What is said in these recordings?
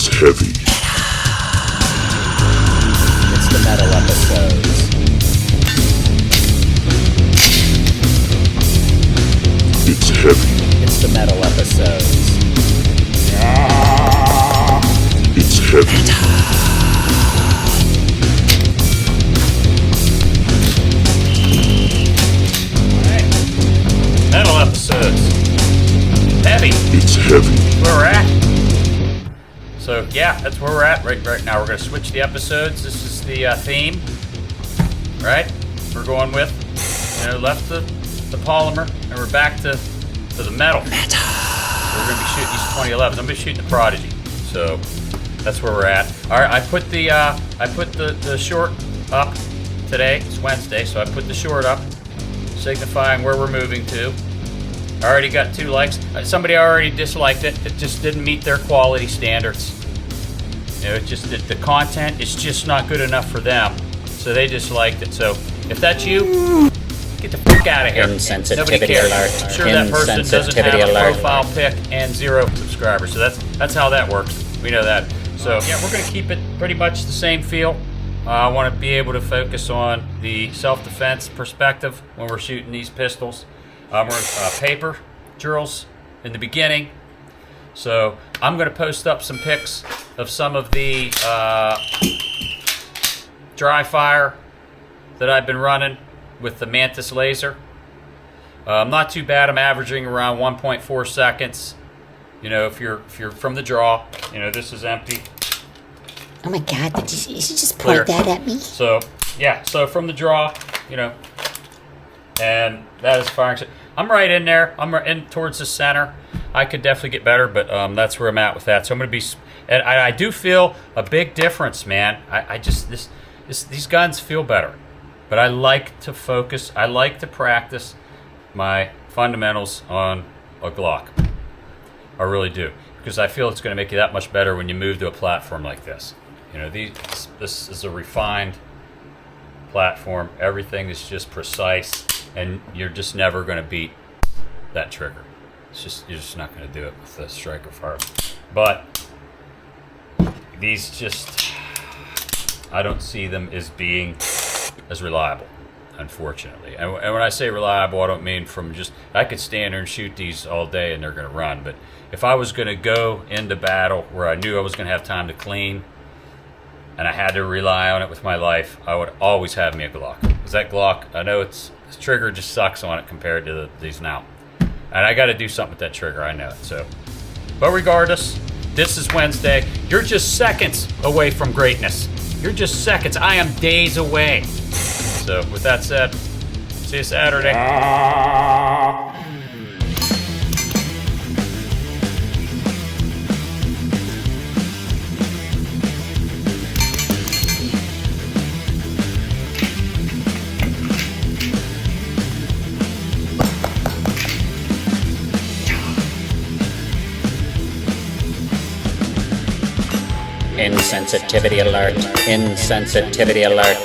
It's heavy. It's the metal episodes. It's heavy. It's the metal episodes. It's heavy. Metal episodes. Heavy. It's heavy. Where we're at. So yeah, that's where we're at right now. We're gonna switch the episodes. This is the theme, right? We're going with, left the polymer, and we're back to the metal. We're gonna be shooting these 2011s. I'm gonna be shooting the Prodigy. So that's where we're at. All right, I put the short up today. It's Wednesday, so I put the short up, signifying where we're moving to. I already got 2 likes. Somebody already disliked it. It just didn't meet their quality standards. It just the content is just not good enough for them, so they disliked it. So if that's you, get the fuck out of here. Insensitivity alert. I'm sure that person doesn't have a profile pic and 0 subscribers. So that's how that works. We know that. So yeah, we're gonna keep it pretty much the same feel. I want to be able to focus on the self-defense perspective when we're shooting these pistols. We're paper drills in the beginning. So I'm going to post up some pics of some of the dry fire that I've been running with the Mantis laser. Not too bad. I'm averaging around 1.4 seconds. If you're from the draw, this is empty. Oh my God, did you just Clear. point that at me? So, yeah, from the draw, and that is firing. I'm right in there. I'm in towards the center. I could definitely get better, but that's where I'm at with that. So I'm going to be, and I do feel a big difference, man. These guns feel better, but I like to focus. I like to practice my fundamentals on a Glock. I really do, because I feel it's going to make you that much better when you move to a platform like this. This is a refined platform. Everything is just precise, and you're just never going to beat that trigger. You're just not going to do it with the striker fire. But these I don't see them as being as reliable, unfortunately. And when I say reliable, I don't mean I could stand there and shoot these all day and they're going to run. But if I was going to go into battle where I knew I was going to have time to clean, and I had to rely on it with my life, I would always have me a Glock. Because that Glock, I know this trigger just sucks on it compared to these now. And I got to do something with that trigger, I know it. So, but regardless, this is Wednesday. You're just seconds away from greatness. You're just seconds. I am days away. So with that said, see you Saturday. Insensitivity alert. Insensitivity alert.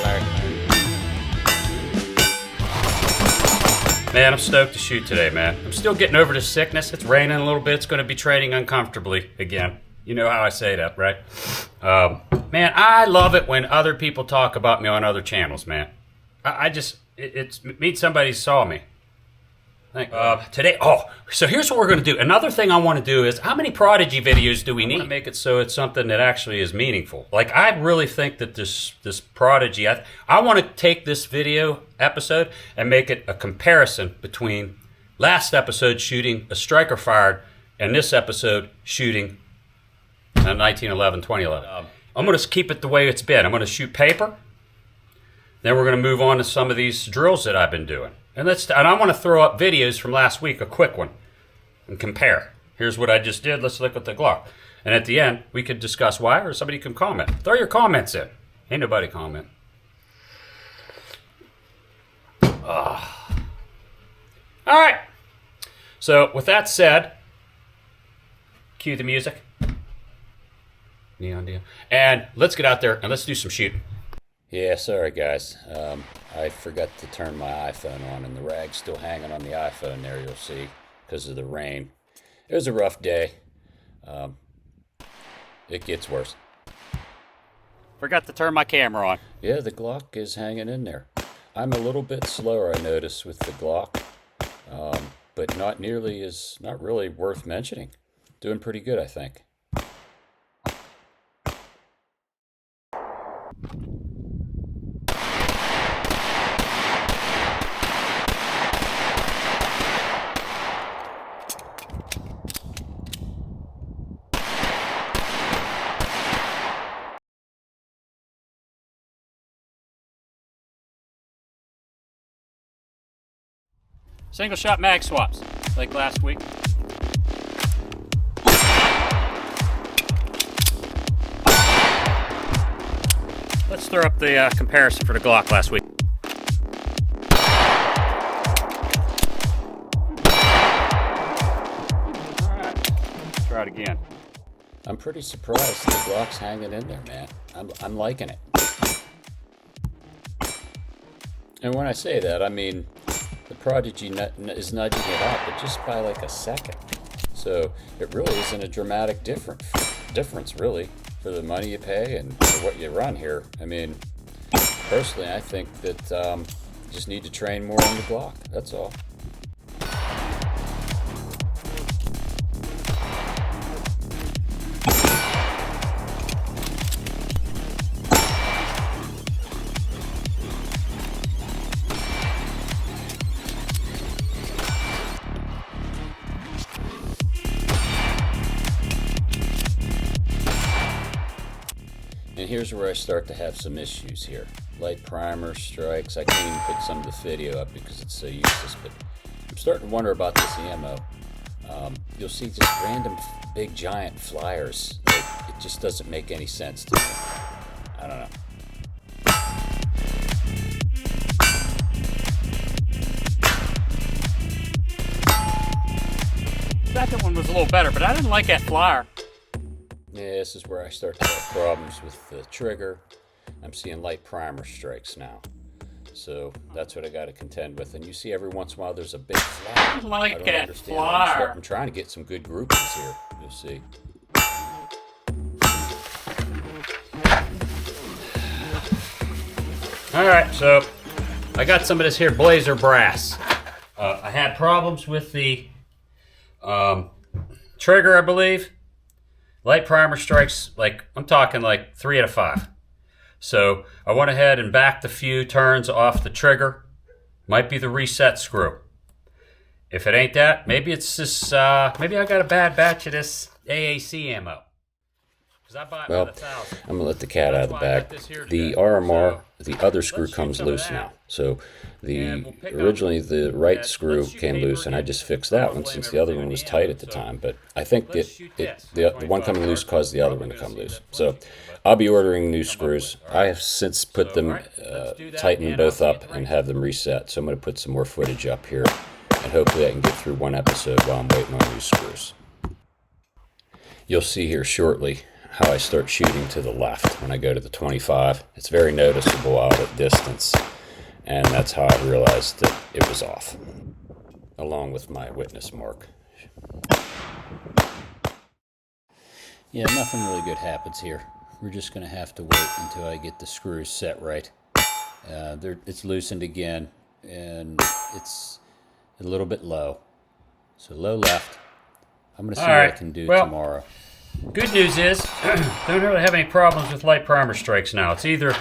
Man, I'm stoked to shoot today, man. I'm still getting over the sickness. It's raining a little bit. It's going to be training uncomfortably again. You know how I say that, right? Man, I love it when other people talk about me on other channels, man. It means somebody saw me. Today, so here's what we're going to do. Another thing I want to do is, how many Prodigy videos do we need? I want to make it so it's something that actually is meaningful. Like, I really think that this Prodigy, I want to take this video episode and make it a comparison between last episode shooting a striker fired and this episode shooting a 1911, 2011. I'm going to keep it the way it's been. I'm going to shoot paper. Then we're going to move on to some of these drills that I've been doing. And I want to throw up videos from last week, a quick one, and compare. Here's what I just did. Let's look at the Glock. And at the end, we could discuss why, or somebody can comment. Throw your comments in. Ain't nobody comment. All right. So with that said, cue the music. Neon. And let's get out there and let's do some shooting. Yeah, sorry guys. I forgot to turn my iPhone on, and the rag's still hanging on the iPhone there, you'll see, because of the rain. It was a rough day. it gets worse. Forgot to turn my camera on. Yeah, the Glock is hanging in there. I'm a little bit slower, I notice, with the Glock, but not really worth mentioning. Doing pretty good, I think. Single shot mag swaps, like last week. Let's throw up the comparison for the Glock last week. Alright, try it again. I'm pretty surprised the Glock's hanging in there, man. I'm liking it. And when I say that, I mean the Prodigy is nudging it up, but just by like a second. So it really isn't a dramatic difference, really, for the money you pay and for what you run here. I mean, personally, I think that you just need to train more on the Glock. That's all. And here's where I start to have some issues here. Light primer strikes. I can't even put some of the video up because it's so useless, but I'm starting to wonder about this ammo. You'll see just random big giant flyers. Like, it just doesn't make any sense to me. I don't know. Second one was a little better, but I didn't like that flyer. Yeah, this is where I start to have problems with the trigger. I'm seeing light primer strikes now. So that's what I got to contend with. And you see every once in a while there's a big fly. I like don't that understand. flyer. I'm trying to get some good groupings here. You'll see. Alright, so I got some of this here Blazer brass. I had problems with the trigger, I believe. Light primer strikes, like, I'm talking like 3 out of 5. So I went ahead and backed a few turns off the trigger. Might be the reset screw. If it ain't that, maybe it's this, maybe I got a bad batch of this AAC ammo. Well, I'm going to let the cat out of the bag. The RMR, the other screw comes loose now. So originally the right screw came loose, and I just fixed that one since the other one was tight at the time. But I think the one coming loose caused the other one to come loose. So I'll be ordering new screws. I have since put them, tightened them both up and have them reset. So I'm going to put some more footage up here, and hopefully I can get through one episode while I'm waiting on new screws. You'll see here shortly how I start shooting to the left when I go to the 25. It's very noticeable out at distance, and that's how I realized that it was off, along with my witness mark. Yeah, nothing really good happens here. We're just going to have to wait until I get the screws set right. It's loosened again, and it's a little bit low. So low left. I'm going to see what I can do tomorrow. Good news is, don't really have any problems with light primer strikes now. It's either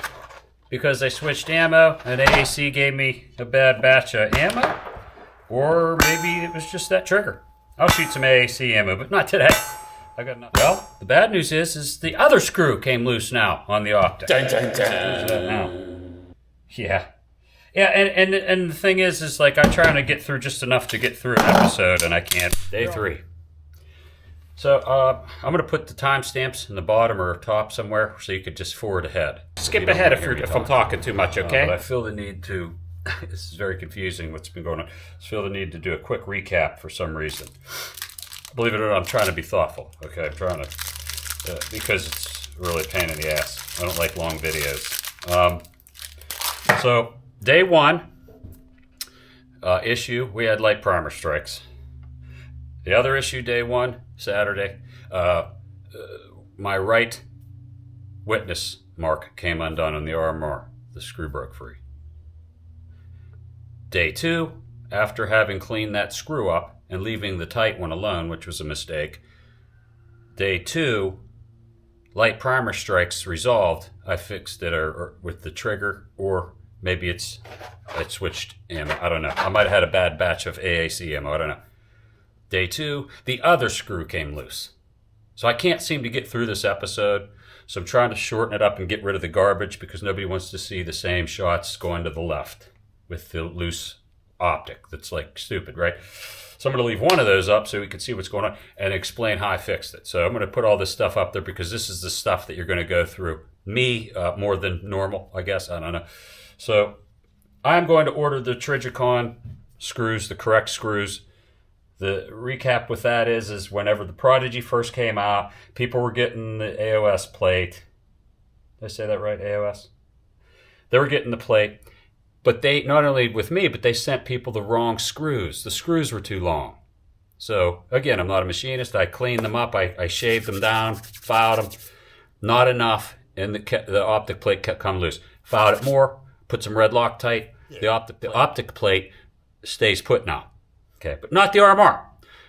because I switched ammo and AAC gave me a bad batch of ammo, or maybe it was just that trigger. I'll shoot some AAC ammo, but not today. I got nothing. Well, the bad news is the other screw came loose now on the optic. Dun, dun, dun. Yeah. Yeah, and the thing is like I'm trying to get through just enough to get through an episode, and I can't. Day 3. So I'm going to put the timestamps in the bottom or top somewhere so you could just forward ahead. Skip ahead if I'm talking too much, okay? But I feel the need to, this is very confusing what's been going on. I feel the need to do a quick recap for some reason. Believe it or not, I'm trying to be thoughtful, okay? I'm trying to, because it's really a pain in the ass. I don't like long videos. So day 1 issue, we had light primer strikes. The other issue, day 1, Saturday, my right witness mark came undone on the RMR. The screw broke free. Day 2, after having cleaned that screw up and leaving the tight one alone, which was a mistake. Day 2, light primer strikes resolved. I fixed it or with the trigger, or maybe I switched ammo. I don't know. I might have had a bad batch of AAC ammo. I don't know. Day 2, the other screw came loose. So I can't seem to get through this episode. So I'm trying to shorten it up and get rid of the garbage because nobody wants to see the same shots going to the left with the loose optic. That's like stupid, right? So I'm going to leave one of those up so we can see what's going on and explain how I fixed it. So I'm going to put all this stuff up there because this is the stuff that you're going to go through. Me, more than normal, I guess. I don't know. So I'm going to order the Trigicon screws, the correct screws. The recap with that is whenever the Prodigy first came out, people were getting the AOS plate. Did I say that right, AOS? They were getting the plate. But they, not only with me, but they sent people the wrong screws. The screws were too long. So, again, I'm not a machinist. I cleaned them up. I shaved them down, filed them. Not enough, and the optic plate kept coming loose. Filed it more, put some red Loctite. Yeah. The optic plate stays put now. Okay, but not the RMR.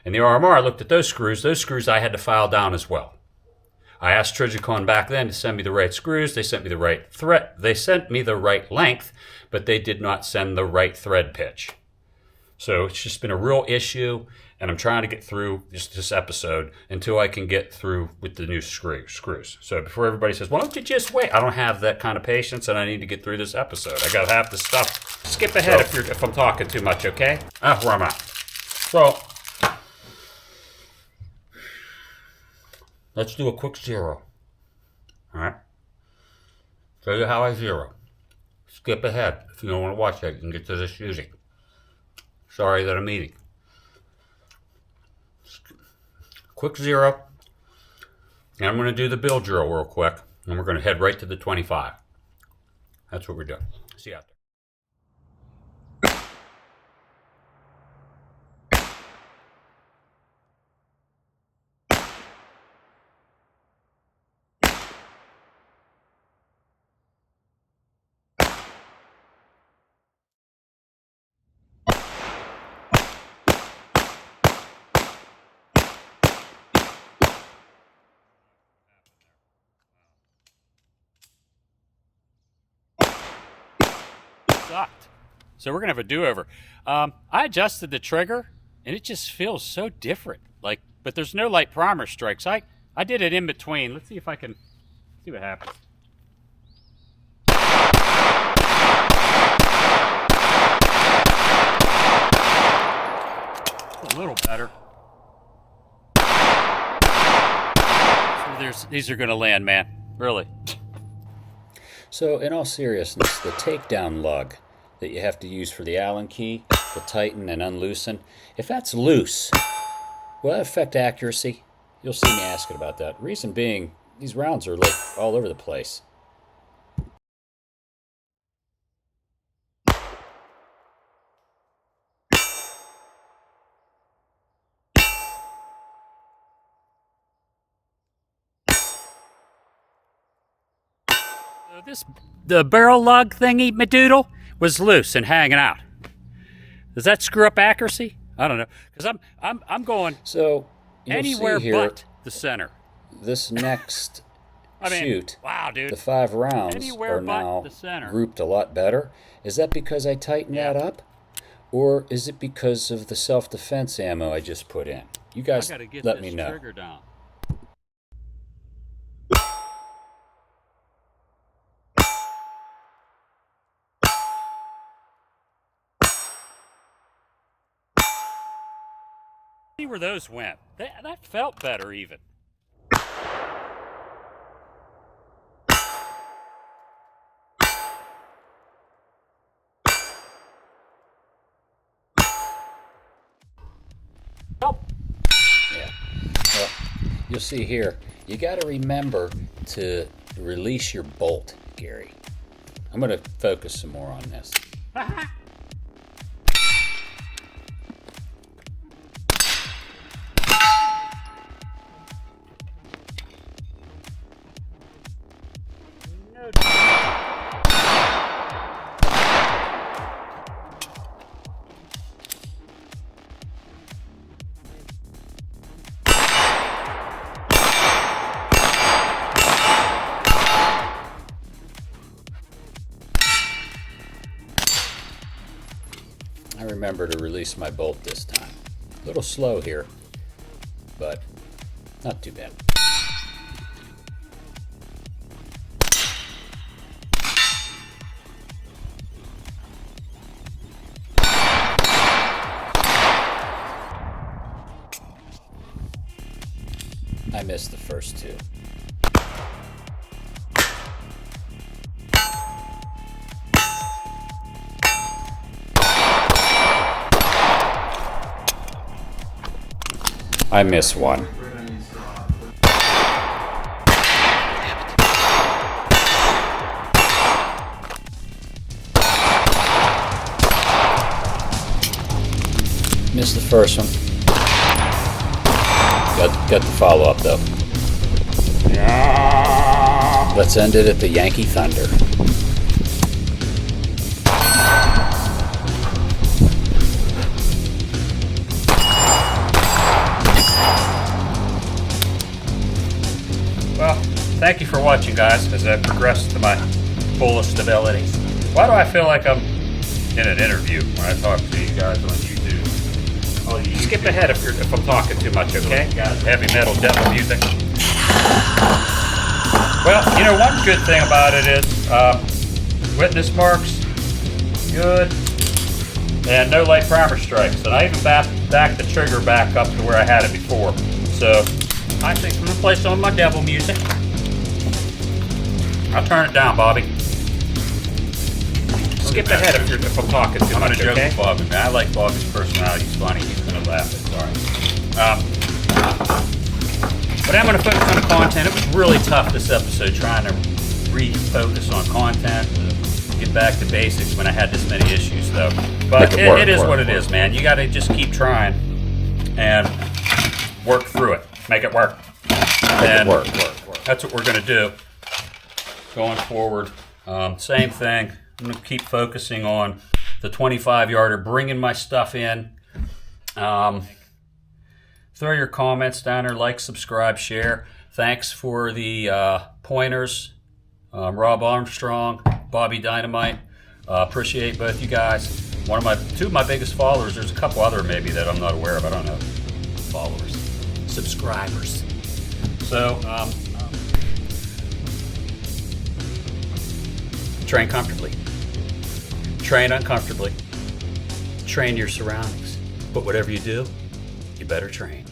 And the RMR, I looked at those screws. Those screws I had to file down as well. I asked Trigicon back then to send me the right screws. They sent me the right thread. They sent me the right length, but they did not send the right thread pitch. So it's just been a real issue, and I'm trying to get through this episode until I can get through with the new screws. So before everybody says, why don't you just wait? I don't have that kind of patience, and I need to get through this episode. I got half the stuff. Skip ahead if I'm talking too much, okay? Where I'm at. So let's do a quick zero. All right? Show you how I zero. Skip ahead. If you don't want to watch that, you can get to this shooting. Sorry that I'm eating. Quick zero. And I'm going to do the bill drill real quick. And we're going to head right to the 25. That's what we're doing. See you out there. Sucked. So we're gonna have a do-over. I adjusted the trigger and it just feels so different. But there's no light primer strikes. I did it in between. Let's see if I can see what happens. It's a little better. So these are gonna land, man. Really. So, in all seriousness, the takedown lug that you have to use for the Allen key to tighten and unloosen, if that's loose, will that affect accuracy? You'll see me asking about that. Reason being, these rounds are like all over the place. The barrel lug thingy, Madoodle, was loose and hanging out. Does that screw up accuracy? I don't know, because I'm going anywhere but the center. This next shoot, wow, dude, the 5 rounds are now grouped a lot better. Is that because I tightened that up, or is it because of the self-defense ammo I just put in? You guys, let me know. Trigger down. See where those went. That felt better even. Oh. Yeah. Well, you'll see here, you got to remember to release your bolt, Gary. I'm going to focus some more on this. I remember to release my bolt this time. A little slow here, but not too bad. I missed the first two. I missed one. Missed the first one. Got the follow-up though. Let's end it at the Yankee Thunder. Well, thank you for watching, guys, as I progress to my fullest abilities. Why do I feel like I'm in an interview when I talk to you guys on YouTube? Oh, you skip ahead if I'm talking too much, okay? Heavy metal, devil music. Well, you know, one good thing about it is witness marks, good, and no light primer strikes. And I even backed the trigger back up to where I had it before. So I think I'm gonna play some of my devil music. I'll turn it down, Bobby. Skip ahead if I'm talking too much, okay? I'm gonna joke with Bobby, man. I like Bobby's personality. He's funny. He's gonna laugh. It's alright. But I'm gonna focus on the content. It was really tough this episode trying to refocus on content, get back to basics when I had this many issues, though. But it is what it is, man. You gotta just keep trying and work through it. Make it work. And work. That's what we're gonna do going forward. Same thing. I'm going to keep focusing on the 25-yarder, bringing my stuff in. Throw your comments down there, like, subscribe, share. Thanks for the pointers, Rob Armstrong, Bobby Dynamite. Appreciate both you guys. Two of my biggest followers. There's a couple other maybe that I'm not aware of. I don't know. Followers, subscribers. So train comfortably. Train uncomfortably. Train your surroundings. But whatever you do, you better train.